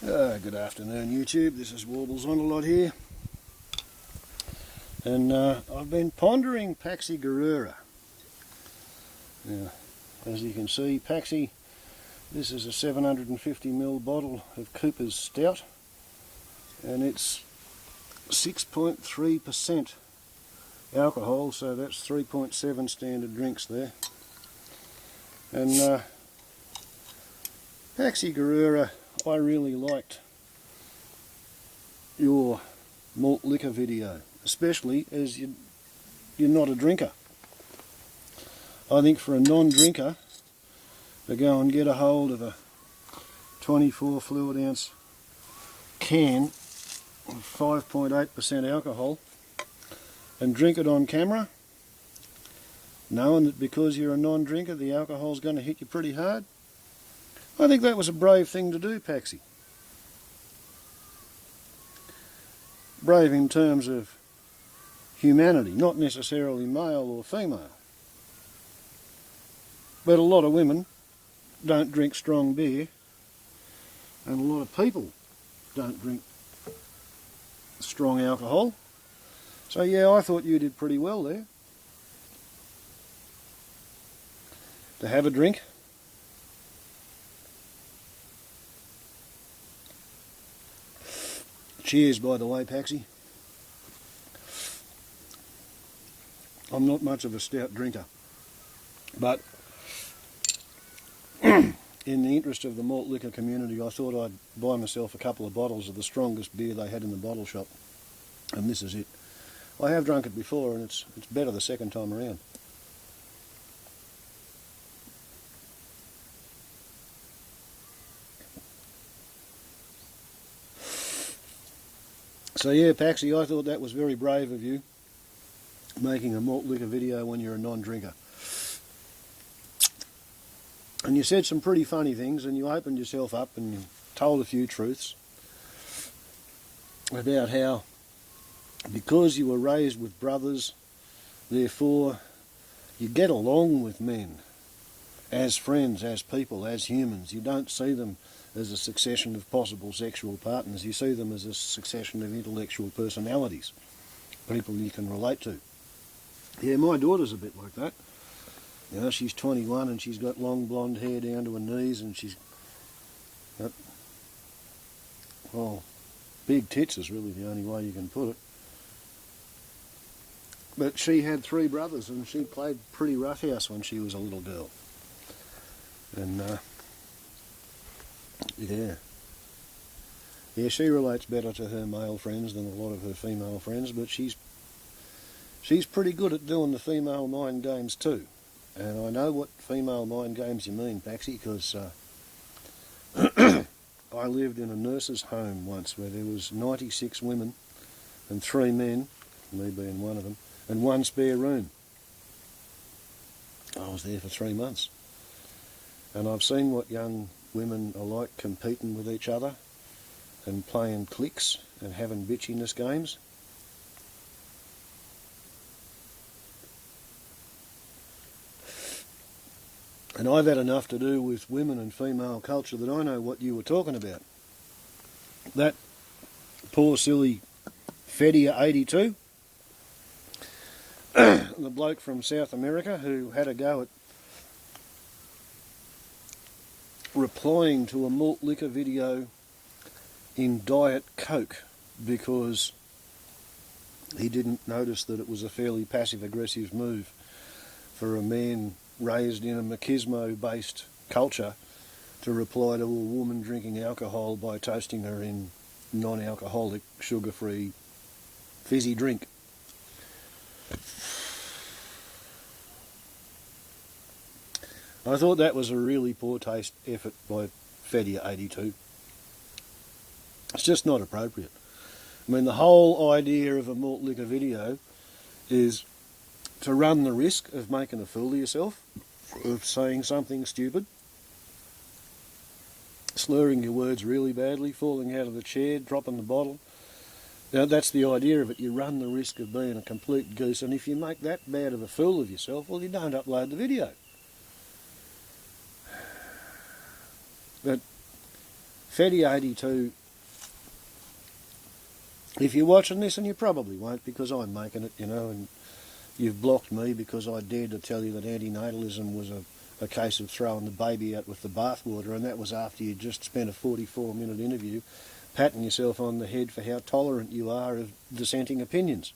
Good afternoon YouTube, this is Warbles on a lot here, and I've been pondering Paxi Guerrera. Now, as you can see, Paxi, this is a 750ml bottle of Cooper's Stout, and it's 6.3% alcohol, so that's 3.7 standard drinks there. And Paxi Guerrera, I really liked your malt liquor video, especially as you're not a drinker. I think for a non-drinker to go and get a hold of a 24 fluid ounce can of 5.8% alcohol and drink it on camera, knowing that because you're a non-drinker the alcohol's going to hit you pretty hard, I think that was a brave thing to do, Paxi. Brave in terms of humanity, not necessarily male or female. But a lot of women don't drink strong beer, and a lot of people don't drink strong alcohol. So yeah, I thought you did pretty well there. To have a drink. Cheers, by the way, Paxi. I'm not much of a stout drinker, but in the interest of the malt liquor community, I thought I'd buy myself a couple of bottles of the strongest beer they had in the bottle shop, and this is it. I have drunk it before, and it's better the second time around. So yeah, Paxi, I thought that was very brave of you, making a malt liquor video when you're a non-drinker. And you said some pretty funny things, and you opened yourself up and you told a few truths about how, because you were raised with brothers, therefore you get along with men as friends, as people, as humans. You don't see them as a succession of possible sexual partners. You see them as a succession of intellectual personalities, people you can relate to. Yeah, my daughter's a bit like that. You know, she's 21 and she's got long blonde hair down to her knees, and she's got, well, big tits is really the only way you can put it. But she had 3 brothers, and she played pretty roughhouse when she was a little girl. And yeah, she relates better to her male friends than a lot of her female friends, but she's pretty good at doing the female mind games too. And I know what female mind games you mean, Paxi, because I lived in a nurse's home once where there was 96 women and 3 men, me being one of them, and 1 spare room. I was there for 3 months. And I've seen what young women are like, competing with each other and playing cliques and having bitchiness games. And I've had enough to do with women and female culture that I know what you were talking about. That poor silly fedea82, the bloke from South America who had a go at replying to a malt liquor video in Diet Coke because he didn't notice that it was a fairly passive-aggressive move for a man raised in a machismo-based culture to reply to a woman drinking alcohol by toasting her in non-alcoholic, sugar-free, fizzy drink. I thought that was a really poor taste effort by fedea82. It's just not appropriate. I mean, the whole idea of a malt liquor video is to run the risk of making a fool of yourself, of saying something stupid, slurring your words really badly, falling out of the chair, dropping the bottle. Now, that's the idea of it. You run the risk of being a complete goose, and if you make that bad of a fool of yourself, well, you don't upload the video. But fedea82, if you're watching this, and you probably won't because I'm making it, you know, and you've blocked me because I dared to tell you that antinatalism was a case of throwing the baby out with the bathwater, and that was after you'd just spent a 44-minute interview patting yourself on the head for how tolerant you are of dissenting opinions.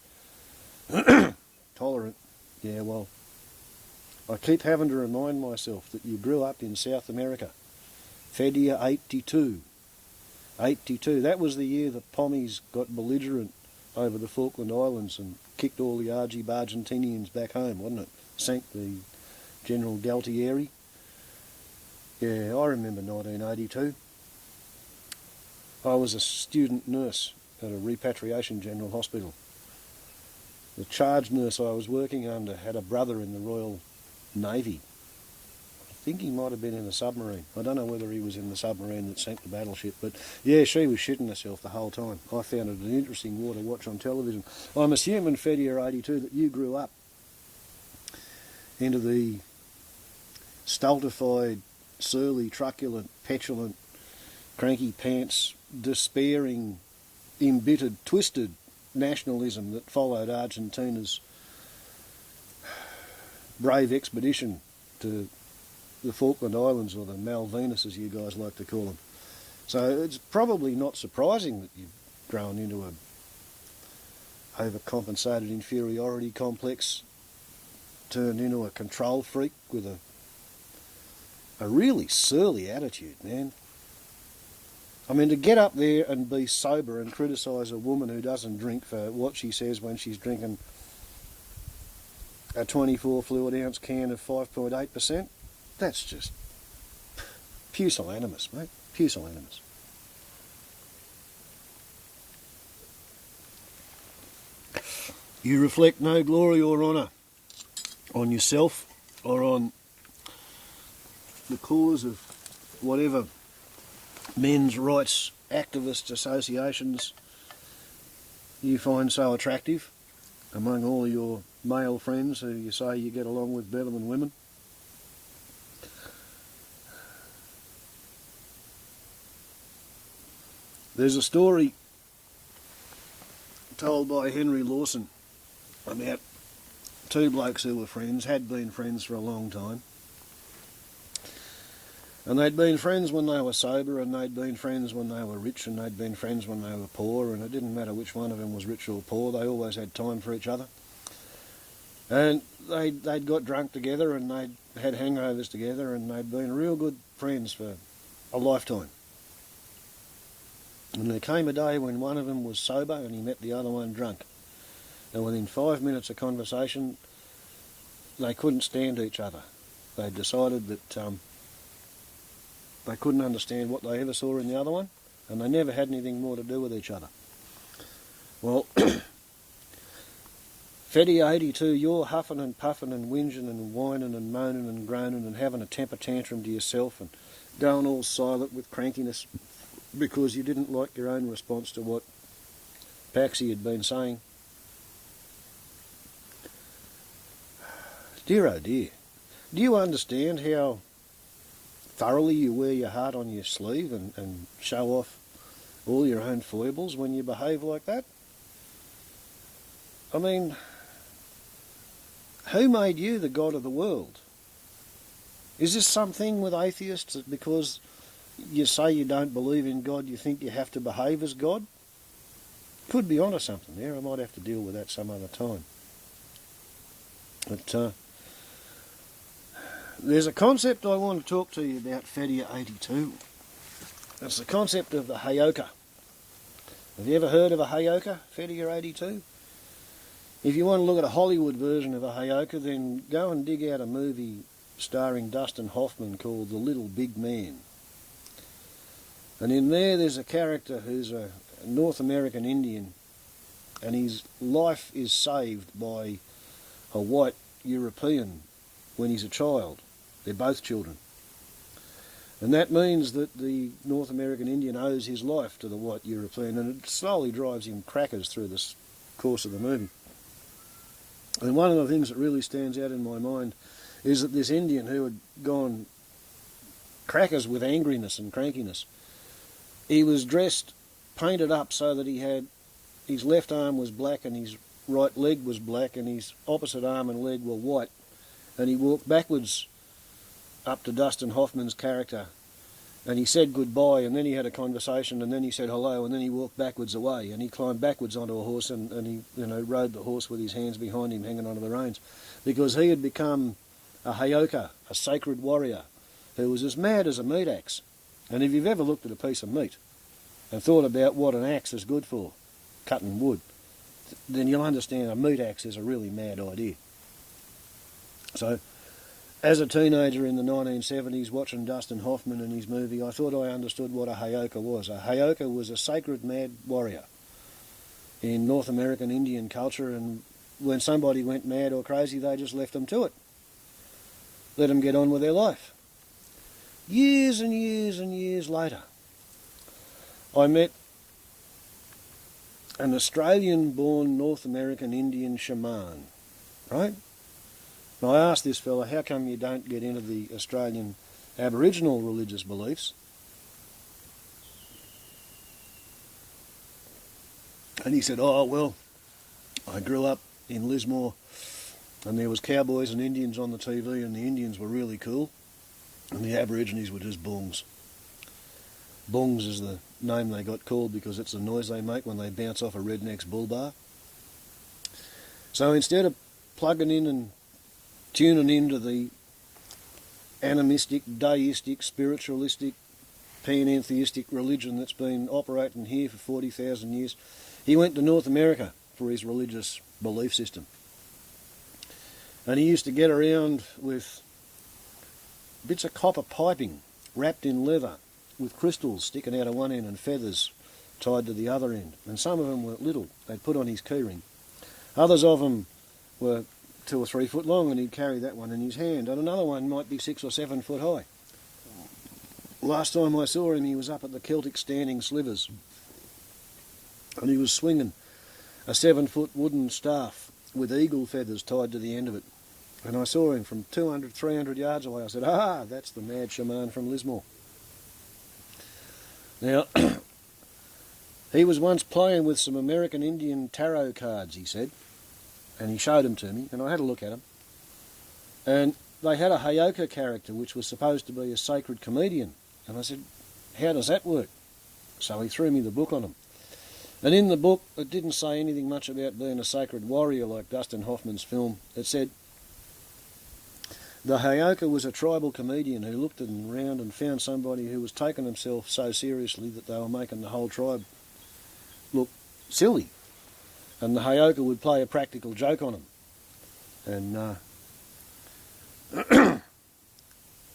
Tolerant. Yeah, well, I keep having to remind myself that you grew up in South America. fedea82. 82. That was the year the Pommies got belligerent over the Falkland Islands and kicked all the Argentinians back home, wasn't it? Sank the General Galtieri. Yeah, I remember 1982. I was a student nurse at a repatriation general hospital. The charge nurse I was working under had a brother in the Royal Navy. I think he might have been in a submarine. I don't know whether he was in the submarine that sank the battleship, but yeah, she was shitting herself the whole time. I found it an interesting war to watch on television. I'm assuming, fedea82, that you grew up into the stultified, surly, truculent, petulant, cranky pants, despairing, embittered, twisted nationalism that followed Argentina's brave expedition to the Falkland Islands, or the Malvinas as you guys like to call them. So it's probably not surprising that you've grown into a overcompensated inferiority complex, turned into a control freak with a really surly attitude, man. I mean, to get up there and be sober and criticise a woman who doesn't drink for what she says when she's drinking a 24 fluid ounce can of 5.8%, that's just pusillanimous, mate. Pusillanimous. You reflect no glory or honour on yourself or on the cause of whatever men's rights activist associations you find so attractive among all your male friends who you say you get along with better than women. There's a story told by Henry Lawson about two blokes who were friends, had been friends for a long time. And they'd been friends when they were sober, and they'd been friends when they were rich, and they'd been friends when they were poor, and it didn't matter which one of them was rich or poor, they always had time for each other. And they'd got drunk together, and they'd had hangovers together, and they'd been real good friends for a lifetime. And there came a day when one of them was sober and he met the other one drunk. And within 5 minutes of conversation, they couldn't stand each other. They decided that they couldn't understand what they ever saw in the other one, and they never had anything more to do with each other. Well, fedea82, you're huffing and puffing and whinging and whining and moaning and groaning and having a temper tantrum to yourself and going all silent with crankiness because you didn't like your own response to what Paxi had been saying. Dear oh dear, do you understand how thoroughly you wear your heart on your sleeve and show off all your own foibles when you behave like that? I mean, who made you the God of the world? Is this something with atheists that because you say you don't believe in God, you think you have to behave as God? Could be onto something there. I might have to deal with that some other time. But there's a concept I want to talk to you about, fedea82. It's the concept of the hayoka. Have you ever heard of a hayoka, fedea82? If you want to look at a Hollywood version of a hayoka, then go and dig out a movie starring Dustin Hoffman called The Little Big Man. And in there's a character who's a North American Indian, and his life is saved by a white European when he's a child. They're both children. And that means that the North American Indian owes his life to the white European, and it slowly drives him crackers through the course of the movie. And one of the things that really stands out in my mind is that this Indian who had gone crackers with angriness and crankiness He was dressed, painted up so that he had, his left arm was black and his right leg was black and his opposite arm and leg were white. And he walked backwards up to Dustin Hoffman's character, and he said goodbye, and then he had a conversation, and then he said hello, and then he walked backwards away, and he climbed backwards onto a horse, and he, you know, rode the horse with his hands behind him hanging onto the reins, because he had become a heyoka, a sacred warrior, who was as mad as a meat axe. And if you've ever looked at a piece of meat and thought about what an axe is good for, cutting wood, then you'll understand a meat axe is a really mad idea. So, as a teenager in the 1970s watching Dustin Hoffman and his movie, I thought I understood what a heyoka was. A heyoka was a sacred mad warrior in North American Indian culture, and when somebody went mad or crazy, they just left them to it. Let them get on with their life. Years and years and years later, I met an Australian-born North American Indian shaman, right? And I asked this fella, how come you don't get into the Australian Aboriginal religious beliefs? And he said, oh, well, I grew up in Lismore and there was cowboys and Indians on the TV, and the Indians were really cool and the Aborigines were just bungs. Bungs is the name they got called because it's the noise they make when they bounce off a redneck's bull bar. So instead of plugging in and tuning into the animistic, deistic, spiritualistic, panentheistic religion that's been operating here for 40,000 years, he went to North America for his religious belief system. And he used to get around with bits of copper piping wrapped in leather with crystals sticking out of one end and feathers tied to the other end. And some of them were little, they'd put on his keyring. Others of them were 2 or 3 foot long, and he'd carry that one in his hand, and another one might be 6 or 7 foot high. Last time I saw him, he was up at the Celtic Standing Slivers, and he was swinging a 7-foot wooden staff with eagle feathers tied to the end of it. And I saw him from 200, 300 yards away. I said, ah, that's the mad shaman from Lismore. Now, he was once playing with some American Indian tarot cards, he said, and he showed them to me, and I had a look at them. And they had a heyoka character, which was supposed to be a sacred comedian. And I said, how does that work? So he threw me the book on them. And in the book, it didn't say anything much about being a sacred warrior like Dustin Hoffman's film. It said, the heyoka was a tribal comedian who looked around and found somebody who was taking himself so seriously that they were making the whole tribe look silly. And the heyoka would play a practical joke on him. And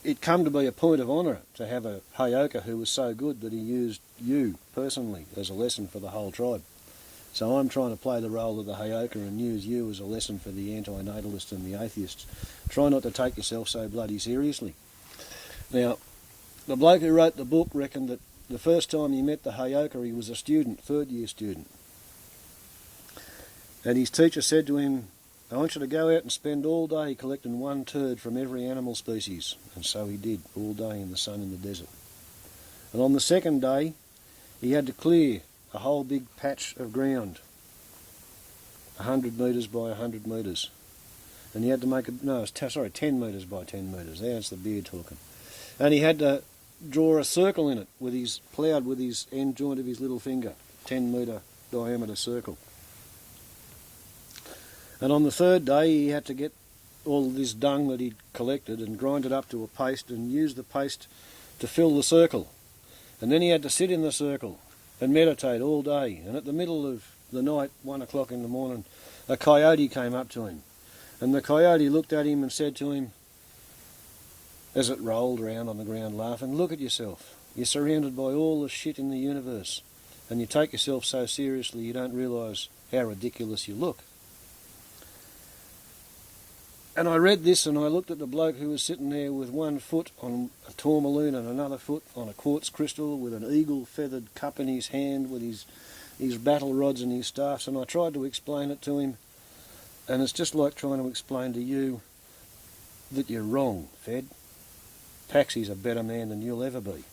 it come to be a point of honour to have a heyoka who was so good that he used you personally as a lesson for the whole tribe. So I'm trying to play the role of the heyoka and use you as a lesson for the anti-natalists and the atheists. Try not to take yourself so bloody seriously. Now, the bloke who wrote the book reckoned that the first time he met the heyoka, he was a student, 3rd year student. And his teacher said to him, I want you to go out and spend all day collecting one turd from every animal species. And so he did, all day in the sun in the desert. And on the second day, he had to clear a whole big patch of ground, 100 metres by 100 metres. And he had to make 10 metres by 10 metres. There's the beard talking. And he had to draw a circle in it with his, ploughed with his end joint of his little finger, 10 metre diameter circle. And on the 3rd day, he had to get all this dung that he'd collected and grind it up to a paste and use the paste to fill the circle. And then he had to sit in the circle and meditate all day. And at the middle of the night, 1 o'clock in the morning, a coyote came up to him. And the coyote looked at him and said to him, as it rolled around on the ground laughing, look at yourself. You're surrounded by all the shit in the universe. And you take yourself so seriously you don't realise how ridiculous you look. And I read this and I looked at the bloke who was sitting there with 1 foot on a tourmaline and another foot on a quartz crystal with an eagle feathered cup in his hand with his battle rods and his staffs, and I tried to explain it to him, and it's just like trying to explain to you that you're wrong, Fed. Paxy's a better man than you'll ever be.